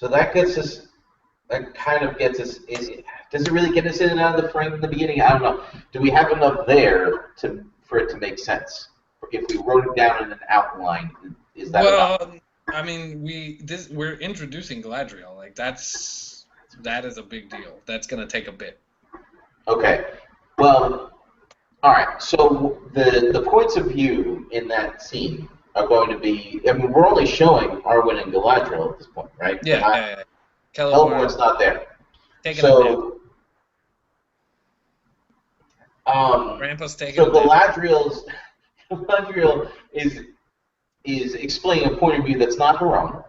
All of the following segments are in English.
So that gets us. That kind of gets us. Does it really get us in and out of the frame in the beginning? I don't know. Do we have enough there for it to make sense? If we wrote it down in an outline, is that enough? I mean, we're introducing Galadriel. Like that is a big deal. That's gonna take a bit. Okay. Well, all right. So the points of view in that scene are going to be. I mean, we're only showing Arwen and Galadriel at this point, right? Yeah. Celeborn's not there. Taking a nap. Grandpa's taking a nap. Galadriel is explaining a point of view that's not her own.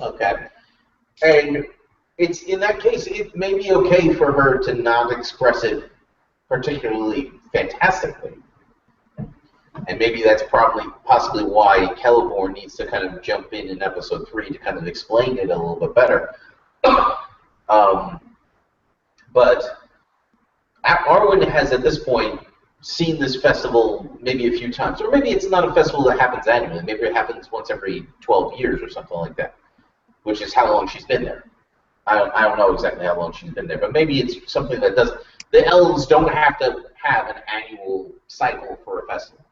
Okay. And it's in that case, it may be okay for her to not express it particularly fantastically. And maybe that's possibly why Celeborn needs to kind of jump in episode 3 to kind of explain it a little bit better. But Arwen has, at this point, seen this festival maybe a few times. Or maybe it's not a festival that happens annually. Maybe it happens once every 12 years or something like that, which is how long she's been there. I don't know exactly how long she's been there, but maybe it's something that doesn't... The elves don't have to have an annual cycle for a festival.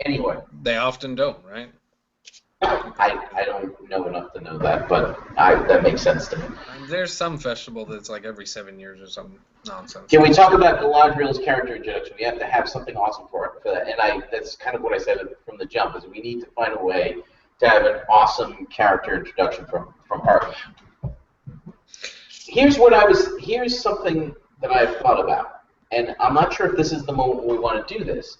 Anyway. They often don't, right? I don't know enough to know that, but that makes sense to me. There's some festival that's like every 7 years or some nonsense. Can we talk about Galadriel's character introduction? We have to have something awesome for that. And that's kind of what I said from the jump, is we need to find a way to have an awesome character introduction from her. Here's something that I've thought about. And I'm not sure if this is the moment we want to do this,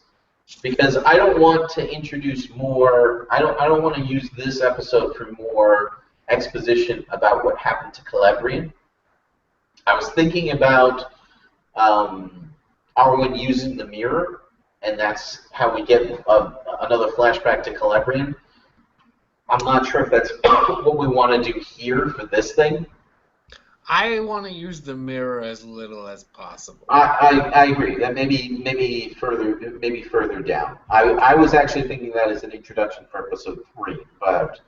because I don't want to introduce more. I don't want to use this episode for more exposition about what happened to Celebrian. I was thinking about Arwen using the mirror, and that's how we get another flashback to Celebrian. I'm not sure if that's what we want to do here for this thing. I want to use the mirror as little as possible. I agree. That maybe further down. I was actually thinking that as an introduction for episode 3, but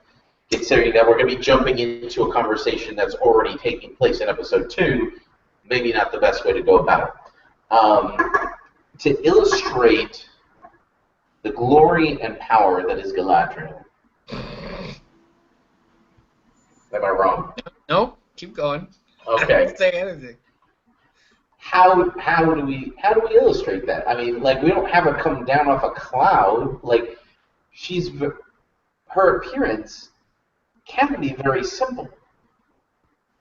considering that we're going to be jumping into a conversation that's already taking place in episode 2, maybe not the best way to go about it. To illustrate the glory and power that is Galadriel. Am I wrong? Nope. Keep going. Okay. I didn't say anything. How do we illustrate that? I mean, like, we don't have her come down off a cloud. Like, her appearance can be very simple,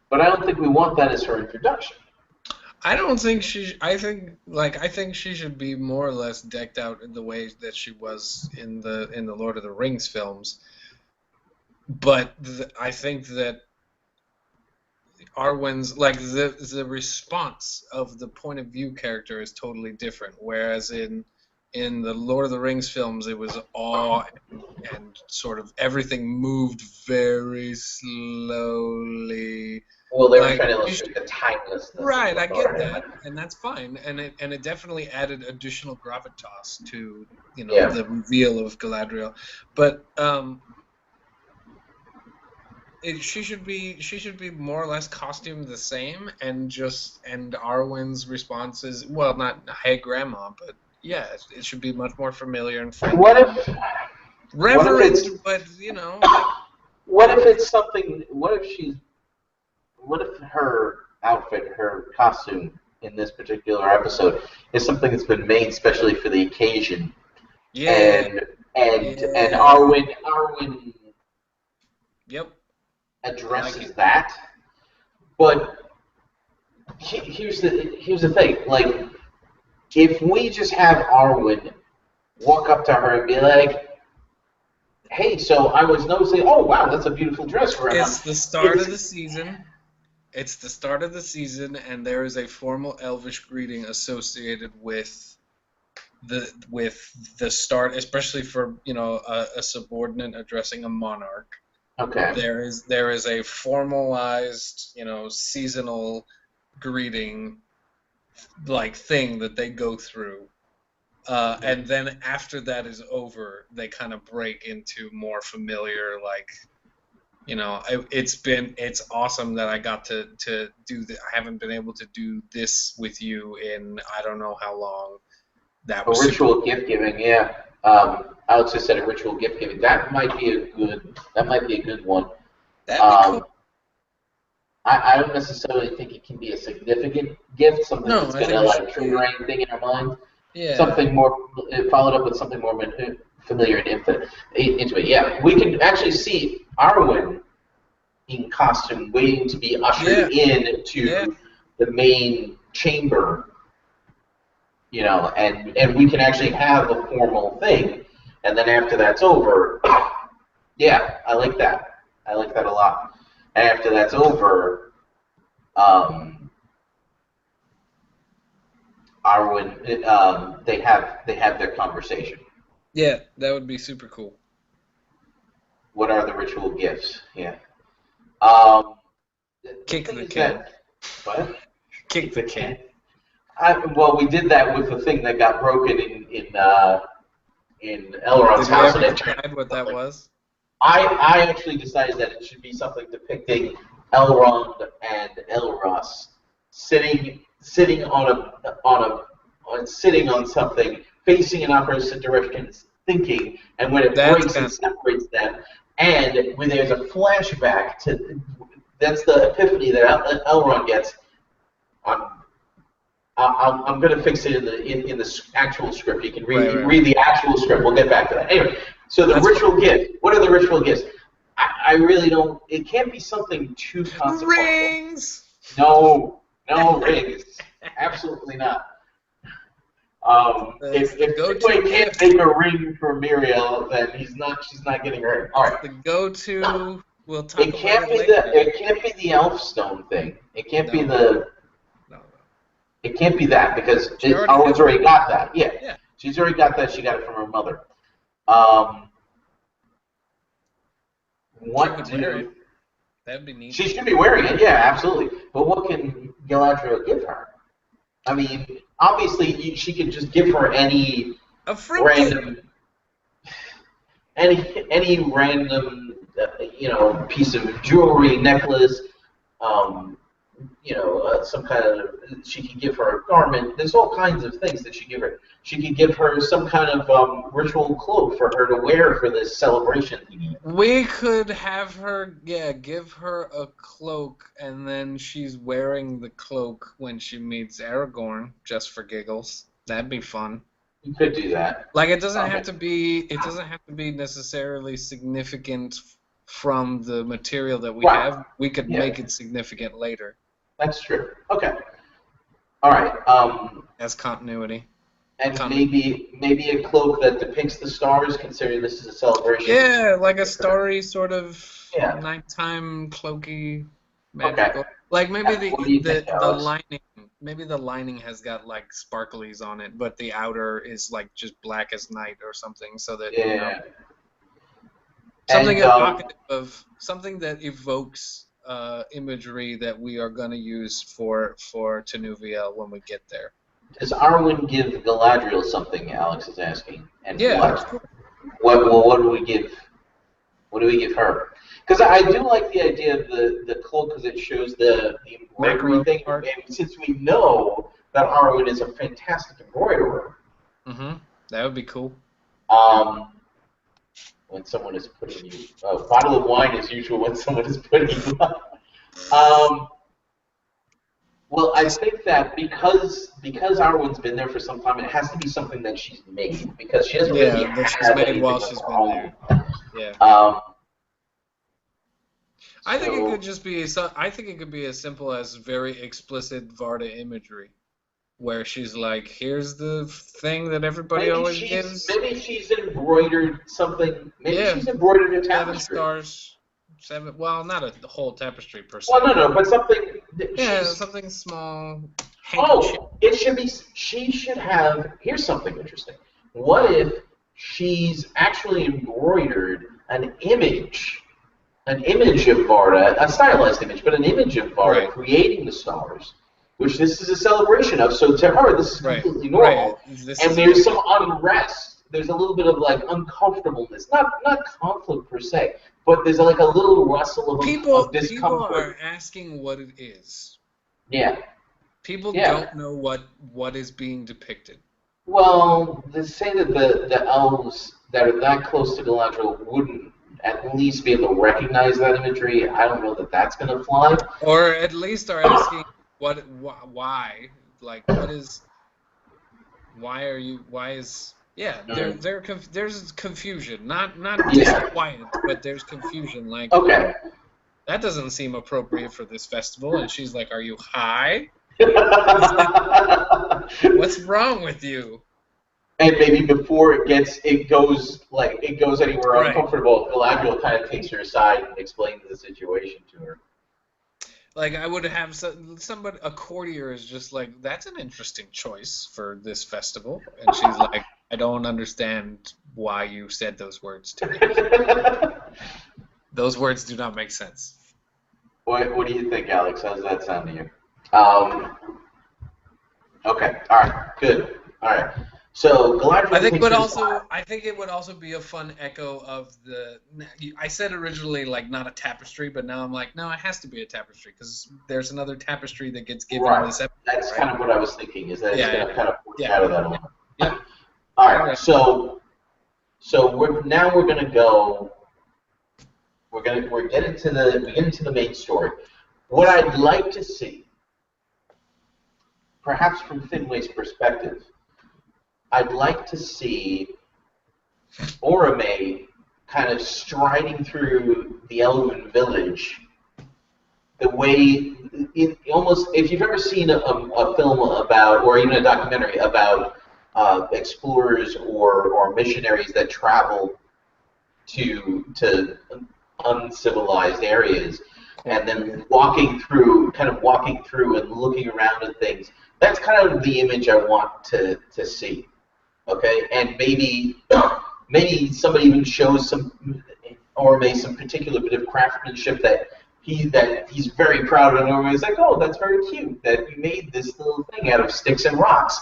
but I don't think we want that as her introduction. I don't think she. I think she should be more or less decked out in the way that she was in the Lord of the Rings films. But I think that Arwen's, like, the response of the point of view character is totally different. Whereas in the Lord of the Rings films, it was awe and sort of everything moved very slowly. Well, they were trying to illustrate the timelessness. Right, I get that, and that's fine, and it definitely added additional gravitas to the reveal of Galadriel, but she should be more or less costumed the same, and Arwen's response is, well, not "Hey, Grandma," but yeah, it should be much more familiar and friendly. What if it's something? What if her outfit, her costume in this particular episode is something that's been made specially for the occasion? Yeah. And Arwen. Yep. Addresses that, but here's the thing. Like, if we just have Arwen walk up to her and be like, "Hey, so I was noticing. Oh, wow, that's a beautiful dress for her." It's the start of the season. It's the start of the season, and there is a formal Elvish greeting associated with the start, especially for a subordinate addressing a monarch. Okay. There is a formalized, seasonal greeting like thing that they go through. And then after that is over, they kind of break into more familiar, like, You know, it's awesome that I got to do that. I haven't been able to do this with you in I don't know how long. That A was super. ritual gift giving, yeah. Alex just said a ritual gift giving. That might be a good. That might be a good one. That'd be cool. Um, I don't necessarily think it can be a significant gift, something No, that's I going think to it should like be. trigger anything in our mind. Yeah. Something more followed up with something more familiar and intimate. Yeah, we can actually see Arwen in costume waiting to be Yeah. ushered in Yeah. to the main chamber, and we can actually have a formal thing, and then after that's over, yeah, I like that. I like that a lot. And after that's over, um, Arwen, they have their conversation. Yeah. That would be super cool. What are the ritual gifts? Yeah. Um, the Kick thing the is can. that what? Kick Kick the the can. can. Well, we did that with the thing that got broken in Elrond's Did we house, and ever it turned decide what into that something. was? I actually decided that it should be something depicting Elrond and Elros sitting sitting on something, facing in opposite directions, thinking, and when it That's breaks, kind it of separates them. And when there's a flashback to that's the epiphany that Elrond gets. I'm I'm going to fix it in the actual script. You can right. Right. read Right. the actual script. We'll get back to that. Anyway, so the That's fine. ritual gift. What are the ritual gifts? I really don't. It can't be something too consequential. Rings. No, no rings. Absolutely not. It's the If go-to Midway can't gift. make a ring for Muriel, then he's not. She's not getting her. All It's right. the go-to. We'll talk It about can't it be later. it can't be the elf stone thing. It can't be No. the No. No. It can't be that because She already Arwen's has already one. got that. Yeah, Yeah. she's already got that. She got it from her mother. Um, She what could wear it. do That'd be neat. she should be wearing it? Yeah, absolutely. But what can Galadriel give her? I mean, obviously she can just give her any A fruitcake. random, any random, piece of jewelry, necklace, um, some kind of. She could give her a garment. There's all kinds of things that she give her. She could give her some kind of ritual cloak for her to wear for this celebration thingy. We could have her, give her a cloak, and then she's wearing the cloak when she meets Aragorn, just for giggles. That'd be fun. You could do that. Like it doesn't have Okay. to be. It doesn't have to be necessarily significant from the material that we Right. have. We could Yeah, make it significant later that's true. Okay. All right. as continuity. And maybe a cloak that depicts the stars, considering this is a celebration. Yeah, like a starry sort of Yeah. nighttime cloaky Okay. magical. Like maybe Yeah. What do you think, the Alex? lining, maybe the lining has got like sparklies on it, but the outer is like just black as night or something, so that Yeah. something And evocative of something that evokes imagery that we are going to use for Tenuvia when we get there. does Arwen give Galadriel something? Alex is asking. And Yeah, of what? course. What do we give? What do we give her? Because I do like the idea of the cloak because it shows the embroidery Macaroni thing. art. And since we know that Arwen is a fantastic embroiderer, That would be cool. when someone is putting you, a bottle of wine is usual when someone is putting you up. Well, I think that because Arwen's been there for some time, it has to be something that she's made because she doesn't really Yeah, that she's have made anything while of she's her been own. there. Yeah. I think it So could just be. I think it could be as simple as very explicit Varda imagery, where she's like, "Here's the thing that everybody always gives." maybe she's embroidered something. Maybe Yeah, she's embroidered a 7 tapestry. stars, 7. Well, not the whole tapestry per Well, se, no, but but something that yeah, she's. something small, handkerchief. Oh, it should be. She should have. Here's something interesting. What if she's actually embroidered an image of Varda, a stylized image, but an image of Varda Right, creating the stars, which this is a celebration of. So to her, this is right, completely right. normal. This And is a there's big some deal. unrest. there's a little bit of like uncomfortableness, not conflict per se, but there's like a little rustle of discomfort. People are asking what it is. Yeah. People don't know what is being depicted. Well, they say that the elves that are that close to Galadriel wouldn't at least be able to recognize that imagery. I don't know that that's going to fly. Or at least are asking why, like what is, why are you, why is, there's confusion, not disquiet, but there's confusion. Like, okay, that doesn't seem appropriate for this festival. And she's like, "Are you high? What's wrong with you?" And maybe before it goes anywhere uncomfortable, Galadriel kind of takes her aside and explains the situation to her. Like, I would have somebody, a courtier is just like, "That's an interesting choice for this festival," and she's like, "I don't understand why you said those words to me. Those words do not make sense." What do you think, Alex? How does that sound to you? Okay. All right. Good. All right. So Galadriel. I think it would also be a fun echo of the. I said originally like not a tapestry, but now I'm like, no, it has to be a tapestry because there's another tapestry that gets given in this episode. That's kind of what I was thinking. Is that it's going to kind of push out of that a little. Yeah. All right. So we're going to go. We get into the main story. What I'd like to see, perhaps from Finway's perspective, I'd like to see Orome kind of striding through the Elven village the way almost, if you've ever seen a film about, or even a documentary about explorers or missionaries that travel to uncivilized areas and then walking through and looking around at things. That's kind of the image I want to see. Okay, and maybe somebody even shows some particular bit of craftsmanship that he's very proud of, and everybody's like, "Oh, that's very cute that you made this little thing out of sticks and rocks."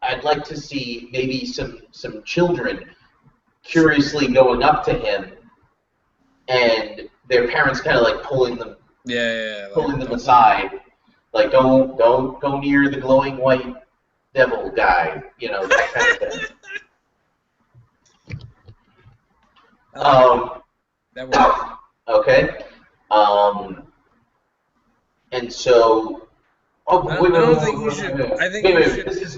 I'd like to see maybe some children curiously going up to him, and their parents kind of like pulling them aside. Like, don't go near the glowing white devil guy, that kind of thing. That works. Okay. And so,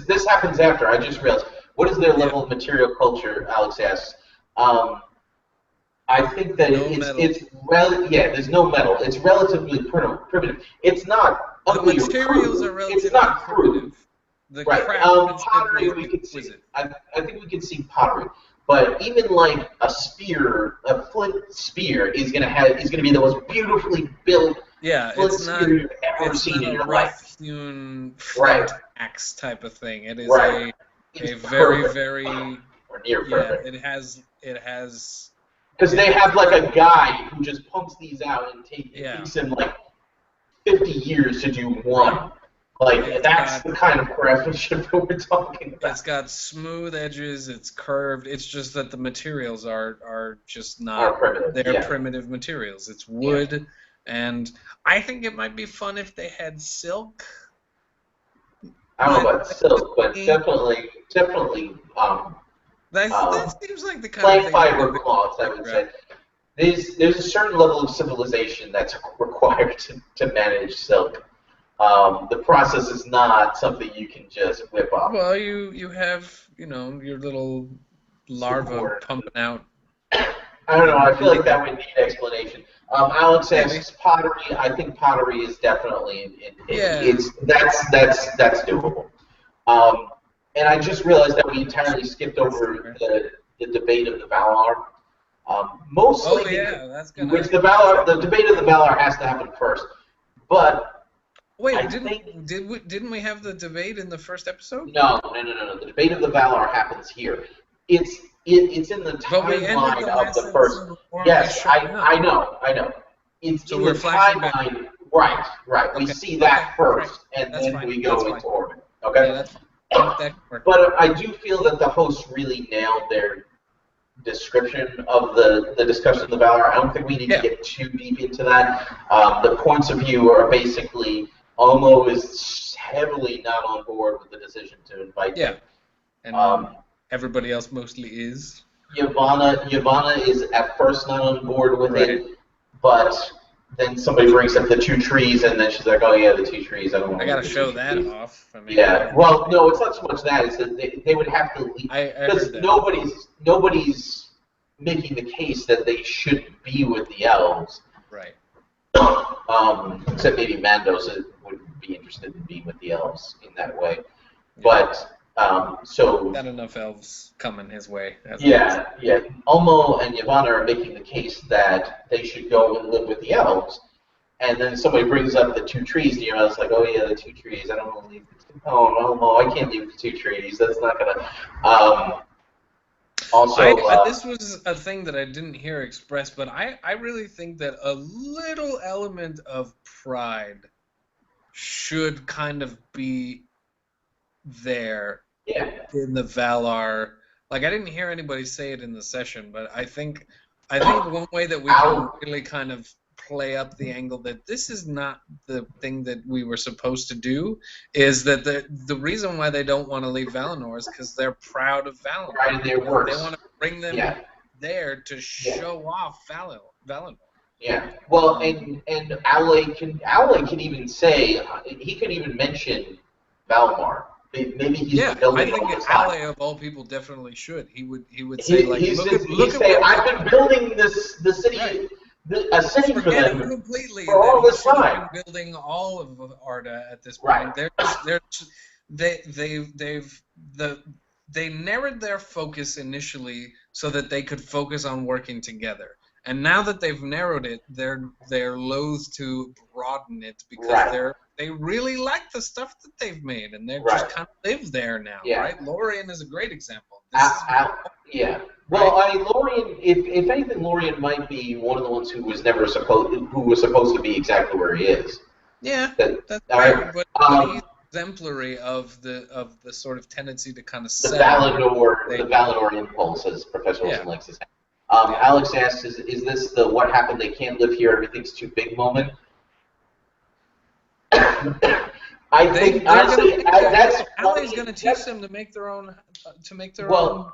This happens after. I just realized. What is their level of material culture? Alex asks. I think that there's no metal. It's relatively primitive. It's not ugly or crude. The materials are relatively it's not primitive. The pottery we could see. I think we could see pottery, but even like a flint spear is gonna be the most beautifully built. Yeah, it's not a rough-hewn flint axe type of thing. It is a very, very near perfect. It has. Because they have like a guy who just pumps these out and takes him like 50 years to do one. Like, that's the kind of craftsmanship that we're talking about. It's got smooth edges, it's curved, it's just that the materials are just not, they're primitive materials. It's wood, and I think it might be fun if they had silk. I don't know about silk, but definitely that seems like the kind of thing. Fiber cloths, I would say. There's a certain level of civilization that's required to manage silk. The process is not something you can just whip up. Well, you have your little larva pumping out. I don't know. I feel like that would need explanation. Alex asks pottery. I think pottery is definitely that's doable. And I just realized that we entirely skipped over the debate of the Valar. Mostly, the debate of the Valar has to happen first. But wait, didn't we have the debate in the first episode? No. The debate of the Valar happens here. It's in the timeline of the first. Yes, I know. It's in the timeline. Right. We see that first, and then we go into orbit. Okay? Yeah, that can work. But I do feel that the hosts really nailed their description of the discussion of the Valor. I don't think we need to get too deep into that. The points of view are basically Omo is heavily not on board with the decision to invite them. And everybody else mostly is. Yavanna is at first not on board with it, but then somebody brings up the 2 trees, and then she's like, "Oh yeah, the 2 trees. I don't want to." I gotta show that off. I mean, yeah. Well, no, it's not so much that. It's that they would have to leave because nobody's making the case that they should be with the elves. Right. Except maybe Mandos would be interested in being with the elves in that way, but. So got enough elves coming his way. Yeah. Omo and Yavanna are making the case that they should go and live with the elves, and then somebody brings up the 2 trees, and Yavanna's like, "Oh yeah, the 2 trees. I don't want to leave the 2. Oh no, Omo, I can't leave the 2 trees. That's not gonna." Also, this was a thing that I didn't hear expressed, but I really think that a little element of pride should kind of be there. In the Valar, like I didn't hear anybody say it in the session, but I think one way that we can really kind of play up the angle that this is not the thing that we were supposed to do is that the reason why they don't want to leave Valinor is because they're proud of Valinor. Right in their works. They want to bring them there to show off Valinor. Yeah. Well, and Alay can even say he could even mention Valimar. Maybe he's building. I think Alay of all people definitely should. He would say like, look at I've been building the city, a city for them completely for all this time. Been building all of Arda at this point. They narrowed their focus initially so that they could focus on working together. And now that they've narrowed it, they're loath to broaden it because they really like the stuff that they've made, and they're just kind of live there now, right? Lorien is a great example. Well, Lorien, if anything, Lorien might be one of the ones who was supposed to be exactly where he is. Yeah, that's right. But he's exemplary of the sort of tendency to kind of the Valinor impulse, as Professor Wilson likes to say. Alex asks, is this the what happened, they can't live here, everything's too big moment? I think honestly, that's Alay's going to teach them to make their own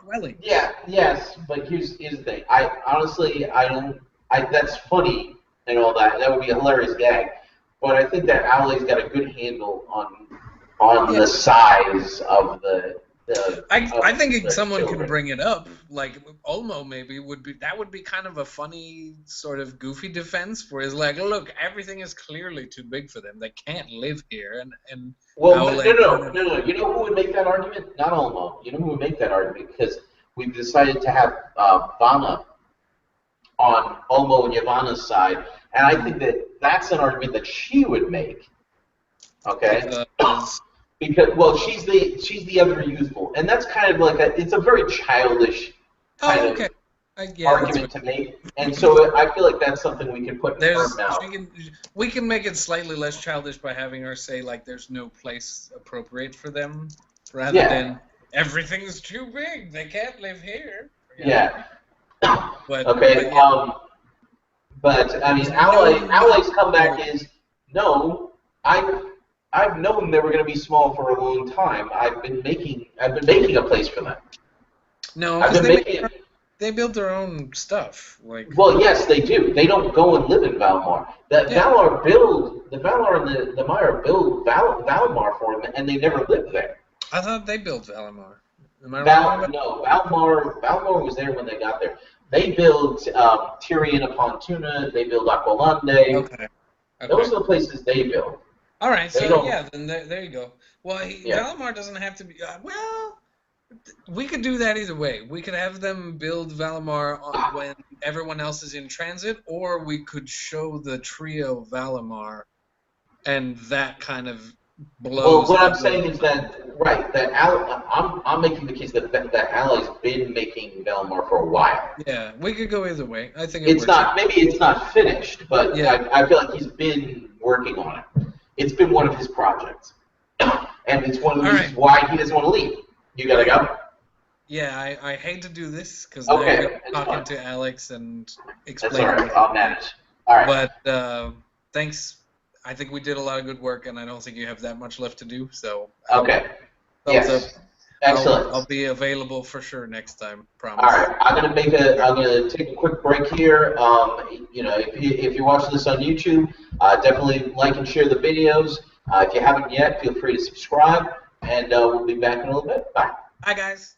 dwelling. Yes, but here's the thing. That's funny and all that. That would be a hilarious gag. But I think that Alay's got a good handle on the size of the. I think someone can bring it up, like Olmo maybe would be kind of a funny sort of goofy defense for his like, look, everything is clearly too big for them. They can't live here, and well, no. You know who would make that argument? Not Olmo. You know who would make that argument because we've decided to have Vanna on Olmo and Yavanna's side, and I think that's an argument that she would make. Okay. Because she's the other youthful, and that's kind of like it's a very childish kind of argument to make, and so I feel like that's something we can put in her mouth. We can make it slightly less childish by having her say like there's no place appropriate for them, rather than everything's too big, they can't live here. Yeah. But I mean, Alay's comeback is no. I've known they were going to be small for a long time. I've been making a place for them. No, they build their own stuff. Like. Well, yes, they do. They don't go and live in Valimar. The Valar and the Maiar build Valimar for them, and they never lived there. I thought they built Valimar. Am I wrong? No, Valimar was there when they got there. They built Tyrion upon Tuna. They built Aqualande. Okay. Those are the places they built. All right, so then there you go. Well, Valimar doesn't have to be. Well, we could do that either way. We could have them build Valimar when everyone else is in transit, or we could show the trio Valimar, and that kind of blows. Well, what I'm saying is that I'm making the case that Alay's been making Valimar for a while. Yeah, we could go either way. I think maybe it's not finished, but I feel like he's been working on it. It's been one of his projects. and it's one of the All reasons right. why he doesn't want to leave. You gotta go. Yeah, I hate to do this because now Okay, you're it's talking fine. to Alex and That's all explaining right. this. I'll manage. All right. But thanks. I think we did a lot of good work, and I don't think you have that much left to do. So Okay. thumbs up. Yes. Excellent. I'll be available for sure next time. All Promise. right. I'm gonna take a quick break here. If you're watching this on YouTube, definitely like and share the videos. If you haven't yet, feel free to subscribe, and we'll be back in a little bit. Bye. Bye, guys.